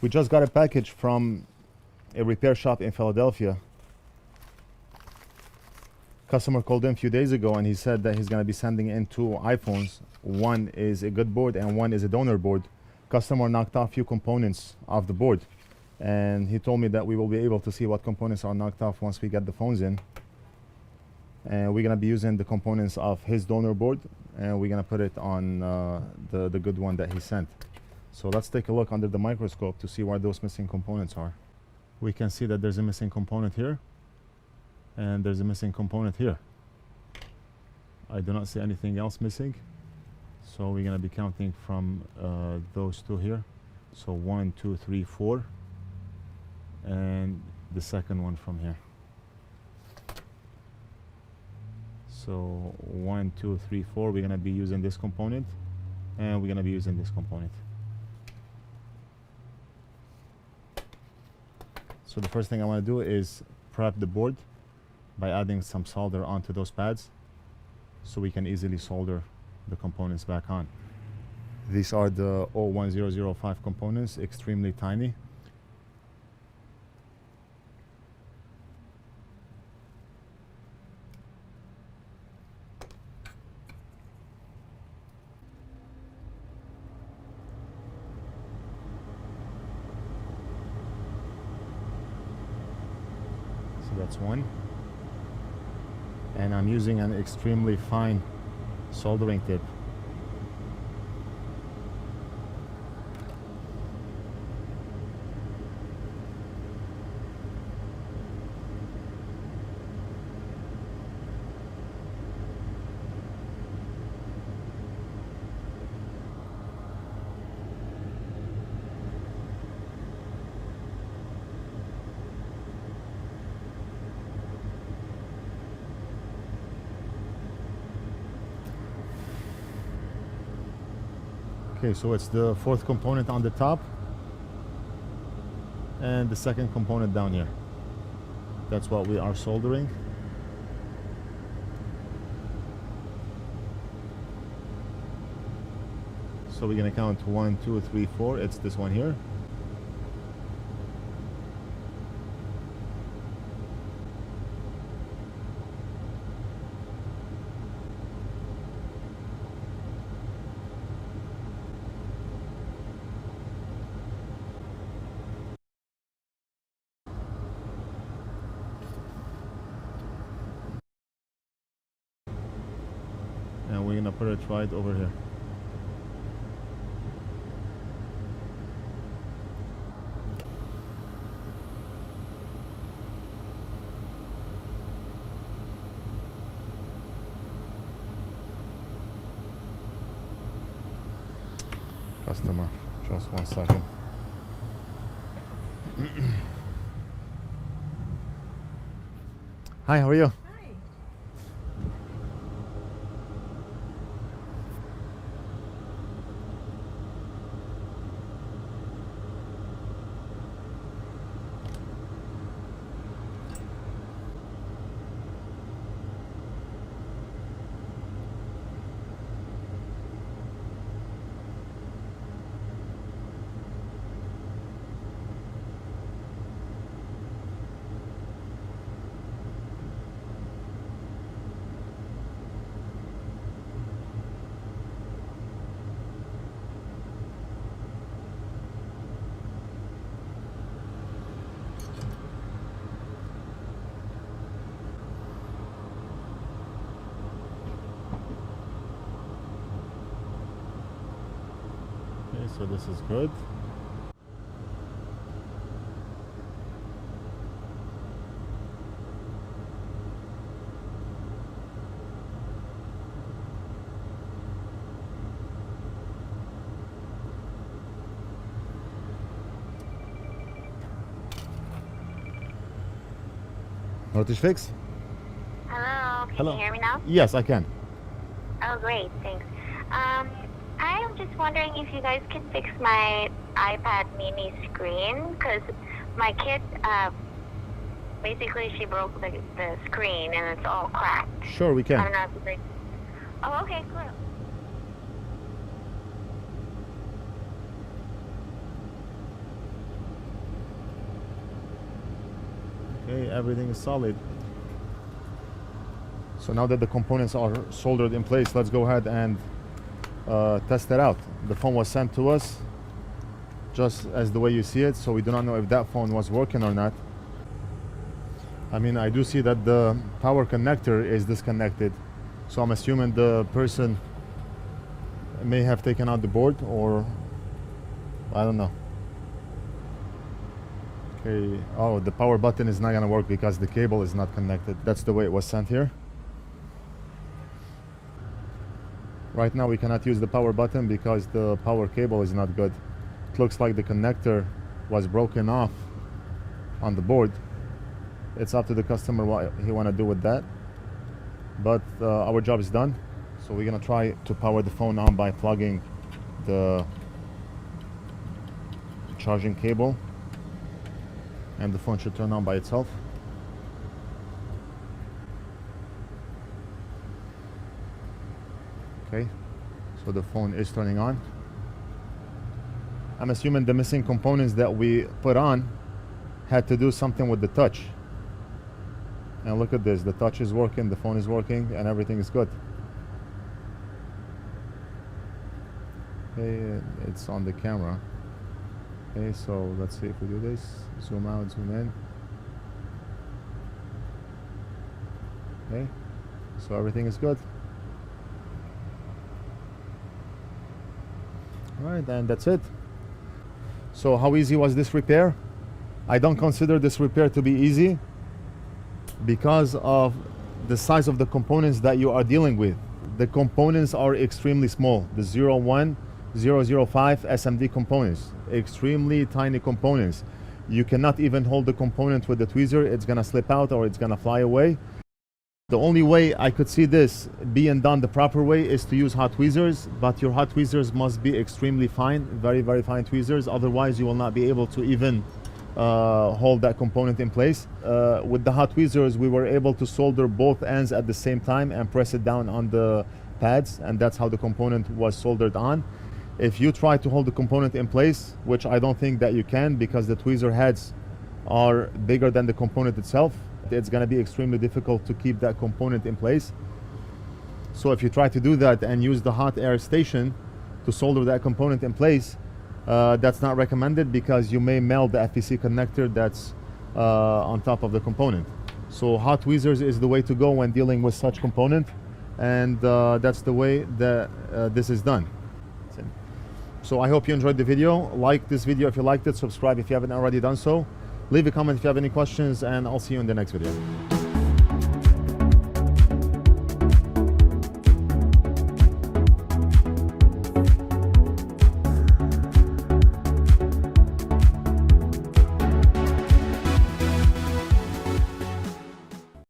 We just got a package from a repair shop in Philadelphia. Customer called in a few days ago and he said that he's going to be sending in 2 iPhones. One is a good board and one is a donor board. Customer knocked off a few components off the board, and he told me that we will be able to see what components are knocked off once we get the phones in. And we're going to be using the components of his donor board, and we're going to put it on the good one that he sent. So let's take a look under the microscope to see where those missing components are. We can see that there's a missing component here, and there's a missing component here. I do not see anything else missing. So we're going to be counting from those 2 here. So 1, 2, 3, 4, and the second one from here. So 1, 2, 3, 4, we're going to be using this component, and we're going to be using this component. So the first thing I want to do is prep the board by adding some solder onto those pads so we can easily solder the components back on. These are the 01005 components, extremely tiny. So that's one. And I'm using an extremely fine soldering tip. Okay, so it's the 4th component on the top and the 2nd component down here. That's what we are soldering. So we're going to count 1, 2, 3, 4. It's this one here. And we're gonna put it right over here. Customer, just 1 second. Hi, how are you? So this is good. NorthridgeFix? Hello, can Hello. you hear me now? Yes, I can. Oh, great, thanks. I am just wondering if you guys can fix my iPad mini screen, because my kid, basically she broke the screen and it's all cracked. Sure, we can. I don't know if you guys... Oh, okay, cool. Okay, everything is solid. So now that the components are soldered in place, let's go ahead and test it out. The phone was sent to us just as the way you see it, so we do not know if that phone was working or not. I mean, I do see that the power connector is disconnected, so I'm assuming the person may have taken out the board, or I don't know. Okay, oh, the power button is not gonna work because the cable is not connected. That's the way it was sent here. Right now we cannot use the power button because the power cable is not good. It looks like the connector was broken off on the board. It's up to the customer what he want to do with that, but our job is done. So we're gonna try to power the phone on by plugging the charging cable, and the phone should turn on by itself. Okay, so the phone is turning on. I'm assuming the missing components that we put on had to do something with the touch. And look at this, the touch is working, the phone is working, and everything is good. Okay, it's on the camera. Okay, so let's see if we do this. Zoom out, zoom in. Okay, so everything is good. Alright, and that's it. So how easy was this repair? I don't consider this repair to be easy because of the size of the components that you are dealing with. The components are extremely small. The 01, 005 SMD components, extremely tiny components. You cannot even hold the component with the tweezer. It's gonna slip out or it's gonna fly away. The only way I could see this being done the proper way is to use hot tweezers, but your hot tweezers must be extremely fine, very, very fine tweezers. Otherwise, you will not be able to even hold that component in place. With the hot tweezers, we were able to solder both ends at the same time and press it down on the pads, and that's how the component was soldered on. If you try to hold the component in place, which I don't think that you can because the tweezer heads are bigger than the component itself, it's going to be extremely difficult to keep that component in place. So if you try to do that and use the hot air station to solder that component in place, that's not recommended because you may melt the FEC connector that's on top of the component. So hot tweezers is the way to go when dealing with such component, and that's the way that this is done. So I hope you enjoyed the video. Like this video if you liked it, subscribe if you haven't already done so. Leave a comment if you have any questions, and I'll see you in the next video.